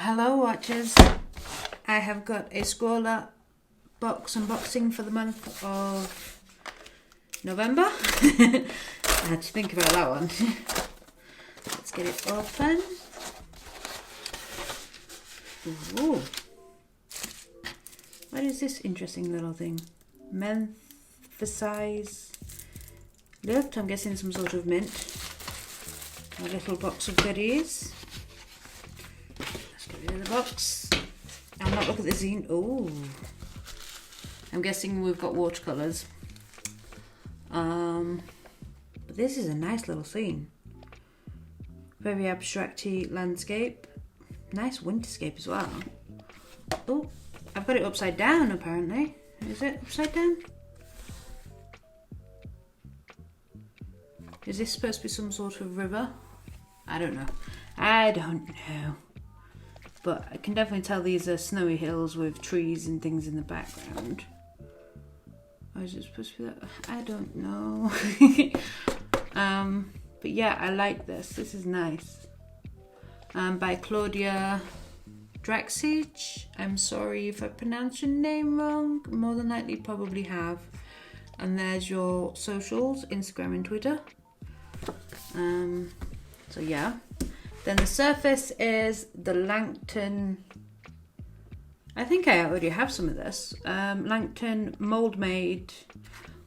Hello Watchers, I have got a Scrawlr Box unboxing for the month of November. I had to think about that one. Let's get it open. Ooh. What is this interesting little thing? Menthesize lift, I'm guessing some sort of mint. A little box of goodies. Get rid of the box. I'll not look at the zine. Oh, I'm guessing we've got watercolours. But this is a nice little scene. Very abstracty landscape. Nice winterscape as well. Oh, I've got it upside down apparently. Is it upside down? Is this supposed to be some sort of river? I don't know. I don't know. But I can definitely tell these are snowy hills with trees and things in the background. Or is it supposed to be that? I don't know. But yeah, I like this. This is nice. By Claudia Draxich. I'm sorry if I pronounced your name wrong. More than likely probably have. And there's your socials, Instagram and Twitter. So yeah. Then the surface is the Langton, I think I already have some of this, Langton Mold Made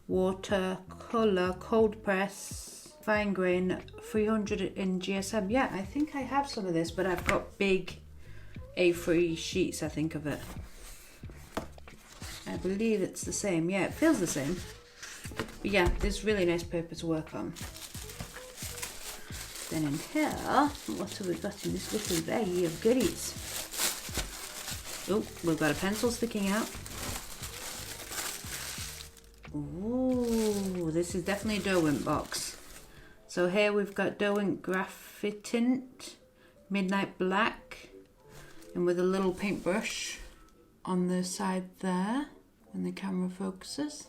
Watercolour Cold Press Fine Grain 300 in GSM. Yeah, I think I have some of this, but I've got big A3 sheets, I think, of it. I believe it's the same. Yeah, it feels the same. But yeah, this really nice paper to work on. Then in here, what have we got in this little bag of goodies? Oh, we've got a pencil sticking out. Ooh, this is definitely a Derwent box. So here we've got Derwent Graphitint Midnight Black, and with a little paintbrush on the side there when the camera focuses.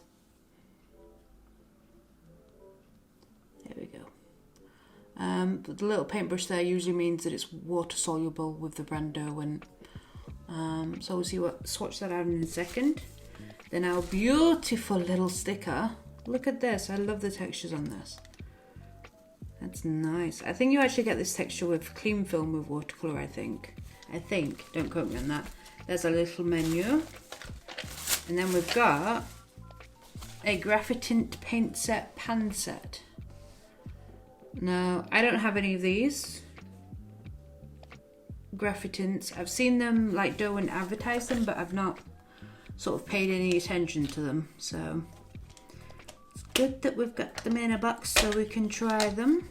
There we go. But the little paintbrush there usually means that it's water soluble with the brand Derwent. So we'll see what swatch that out in a second. Then our beautiful little sticker. Look at this. I love the textures on this. That's nice. I think you actually get this texture with clean film with watercolour, I think. Don't quote me on that. There's a little menu. And then we've got a Graphitint paint set pan set. Now, I don't have any of these Graphitints. I've seen them, like Derwent advertise them, but I've not sort of paid any attention to them. So it's good that we've got them in a box so we can try them.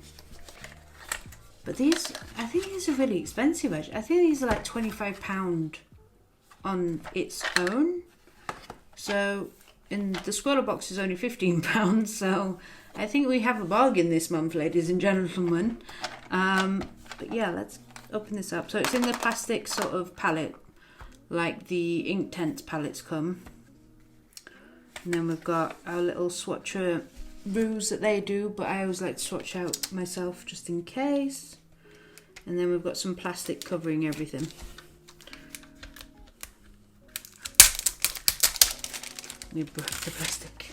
But these, I think these are really expensive. I think these are like £25 on its own. So in the Scrawlr box is only £15, so I think we have a bargain this month, ladies and gentlemen. But yeah, let's open this up. So it's in the plastic sort of palette, like the Inktense palettes come. And then we've got our little swatcher roos that they do, but I always like to swatch out myself just in case. And then we've got some plastic covering everything. We broke the plastic.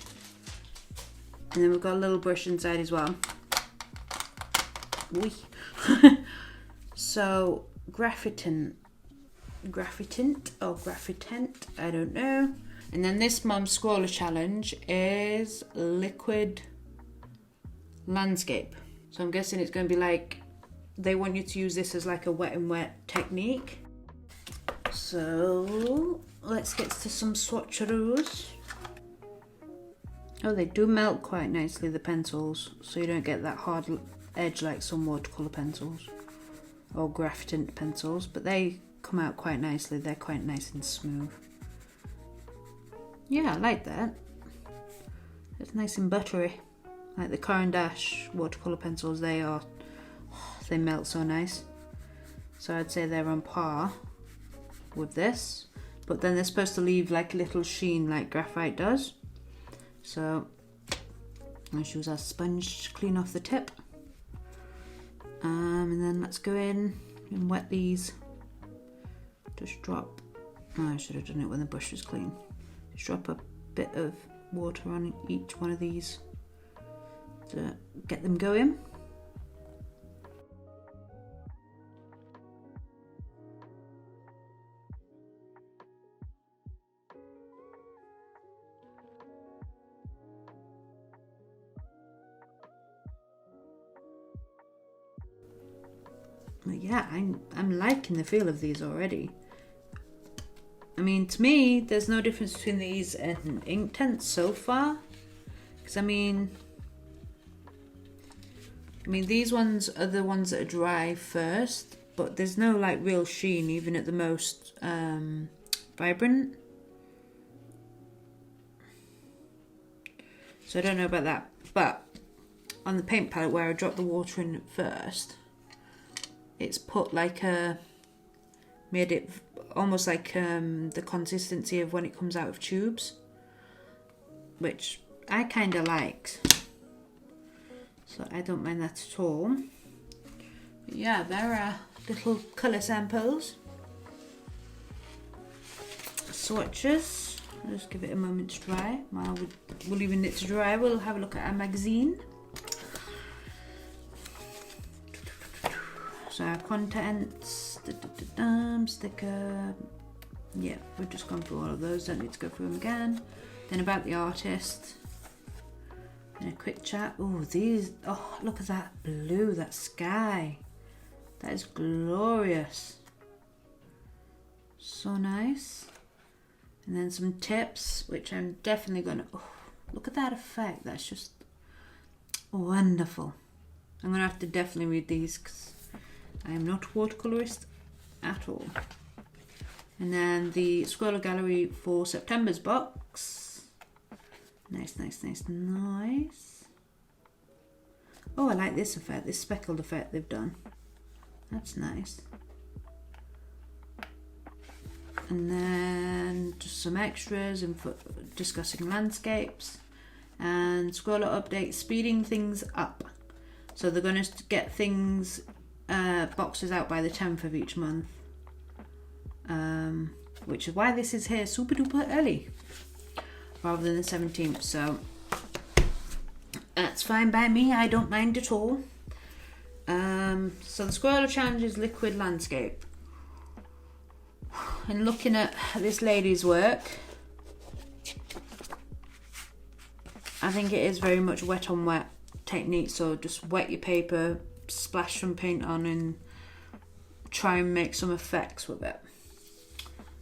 And then we've got a little brush inside as well. Wee. So, Graphitint or Graphitent, I don't know. And then this month's Scrawlr challenge is Liquid Landscape. So I'm guessing it's going to be like, they want you to use this as like a wet and wet technique. So, let's get to some swatcheroos. Oh, they do melt quite nicely, the pencils, so you don't get that hard edge like some watercolour pencils or Graphitint pencils, but they come out quite nicely. They're quite nice and smooth. Yeah, I like that. It's nice and buttery. Like the Caran d'Ache watercolour pencils, they melt so nice. So I'd say they're on par with this, but then they're supposed to leave like a little sheen like graphite does. So I'll use our sponge to clean off the tip. And then let's go in and wet these just drop, oh, I should have done it when the brush was clean. Just drop a bit of water on each one of these to get them going. But yeah, I'm liking the feel of these already. I mean, to me, there's no difference between these and Inktense so far. Because I mean, these ones are the ones that are dry first, but there's no like real sheen even at the most vibrant. So I don't know about that. But on the paint palette where I dropped the water in first, it's put like made it almost like the consistency of when it comes out of tubes, which I kind of liked, so I don't mind that at all. But yeah, there are little colour samples. Swatches, I'll just give it a moment to dry. While we're leaving it to dry, we'll have a look at our magazine. So our contents, sticker, yeah, we've just gone through all of those, don't need to go through them again. Then about the artist, and a quick chat. Oh, these, oh, look at that blue, that sky. That is glorious. So nice. And then some tips, which I'm definitely gonna, oh, look at that effect, that's just wonderful. I'm gonna have to definitely read these because I am not a watercolorist at all. And then the Scrawlr Gallery for September's box. Nice, nice, nice, nice. Oh, I like this effect, this speckled effect they've done. That's nice. And then just some extras and discussing landscapes. And Scrawlr update, speeding things up. So they're going to get things, boxes out by the 10th of each month. Which is why this is here super duper early rather than the 17th. So that's fine by me, I don't mind at all. So the Scrawlr challenge is liquid landscape. And looking at this lady's work, I think it is very much wet on wet technique. So just wet your paper, splash some paint on and try and make some effects with it.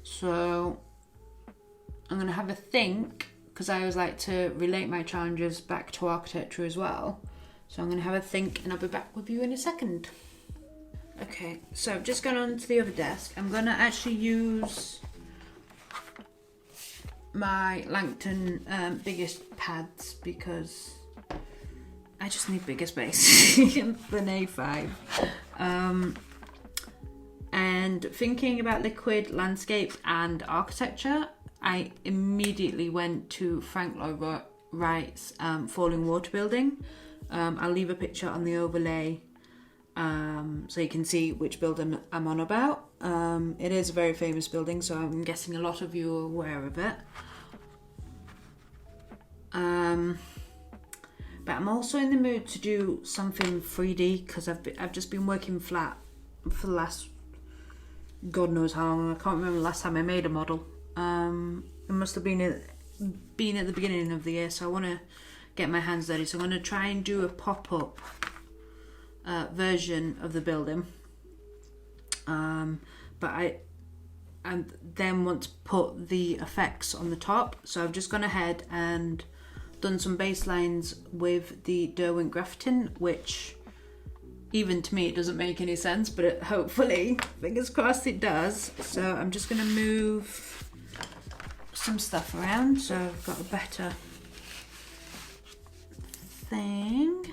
So I'm going to have a think, because I always like to relate my challenges back to architecture as well. So I'm going to have a think and I'll be back with you in a second. Okay, so I've just gone on to the other desk. I'm going to actually use my Langton biggest pads because I just need bigger space than A5. And thinking about liquid landscape and architecture, I immediately went to Frank Lloyd Wright's Falling Water building. I'll leave a picture on the overlay so you can see which building I'm on about. It is a very famous building, so I'm guessing a lot of you are aware of it. But I'm also in the mood to do something 3D because I've just been working flat for the last God knows how long. I can't remember the last time I made a model. It must have been at the beginning of the year, so I want to get my hands dirty. So I'm going to try and do a pop-up version of the building. But I then want to put the effects on the top. So I've just gone ahead and done some baselines with the Derwent Grafton, which even to me it doesn't make any sense, but hopefully, fingers crossed, it does. So I'm just going to move some stuff around so I've got a better thing.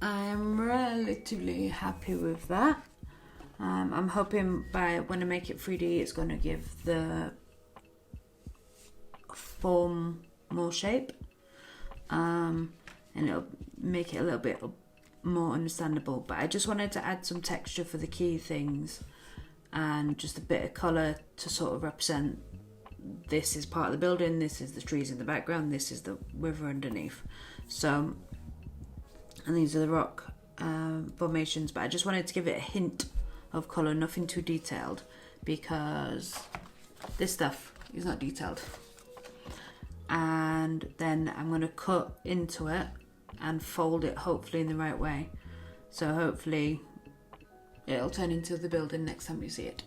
I'm relatively happy with that. I'm hoping by when I make it 3D, it's going to give the form more shape, and it'll make it a little bit more understandable. But I just wanted to add some texture for the key things and just a bit of colour to sort of represent this is part of the building, this is the trees in the background, this is the river underneath. So, and these are the rock formations, but I just wanted to give it a hint of colour, nothing too detailed, because this stuff is not detailed. And then I'm going to cut into it and fold it hopefully in the right way. So hopefully it'll turn into the building next time you see it.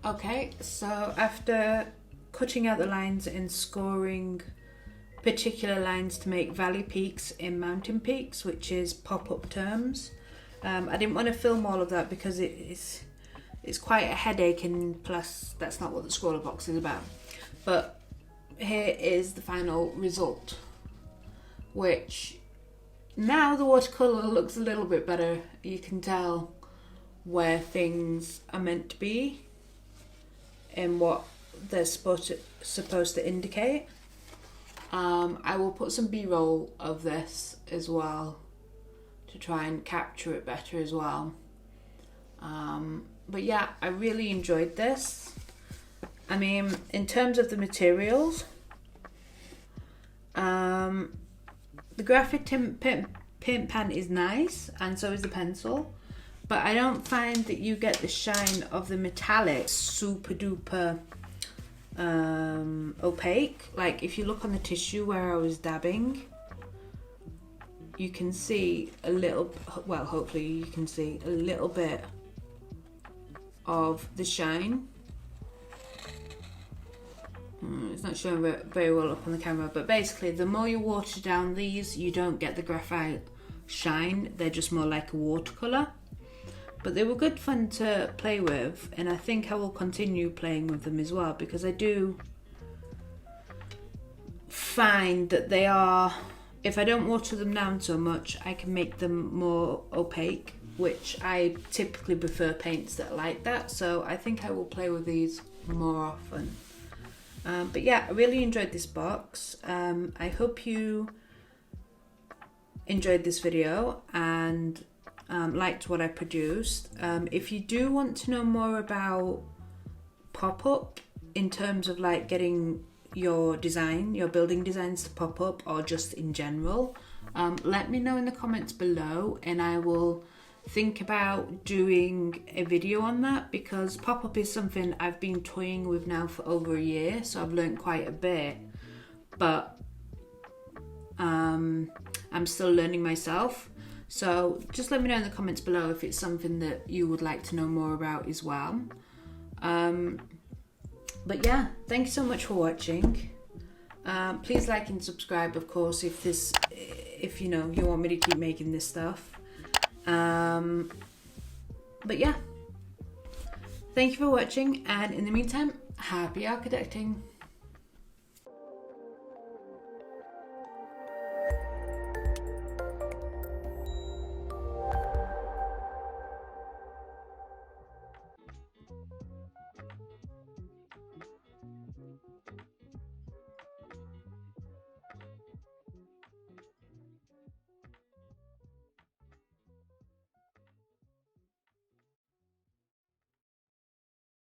Okay, so after cutting out the lines and scoring particular lines to make valley peaks in mountain peaks, which is pop-up terms, I didn't want to film all of that because it's quite a headache, and plus that's not what the Scrawlr Box is about. But here is the final result, which now the watercolour looks a little bit better. You can tell where things are meant to be and what they're supposed to indicate. I will put some B-roll of this as well to try and capture it better as well. But yeah, I really enjoyed this. I mean, in terms of the materials, the graphic paint pen is nice, and so is the pencil, but I don't find that you get the shine of the metallic super duper opaque. Like if you look on the tissue where I was dabbing, you can see a little, well, hopefully you can see a little bit of the shine. It's not showing very well up on the camera, but basically the more you water down these, you don't get the graphite shine. They're just more like a watercolour. But they were good fun to play with, and I think I will continue playing with them as well, because I do find that they are, if I don't water them down so much, I can make them more opaque, which I typically prefer paints that are like that. So I think I will play with these more often. But yeah, I really enjoyed this box. I hope you enjoyed this video and liked what I produced. If you do want to know more about pop-up in terms of like getting your building designs to pop up, or just in general, let me know in the comments below, and I will think about doing a video on that, because pop-up is something I've been toying with now for over a year, so I've learned quite a bit, but I'm still learning myself. So just let me know in the comments below if it's something that you would like to know more about as well. But yeah, thank you so much for watching. Please like and subscribe, of course, if you know you want me to keep making this stuff. But yeah, thank you for watching, and in the meantime, happy architecting.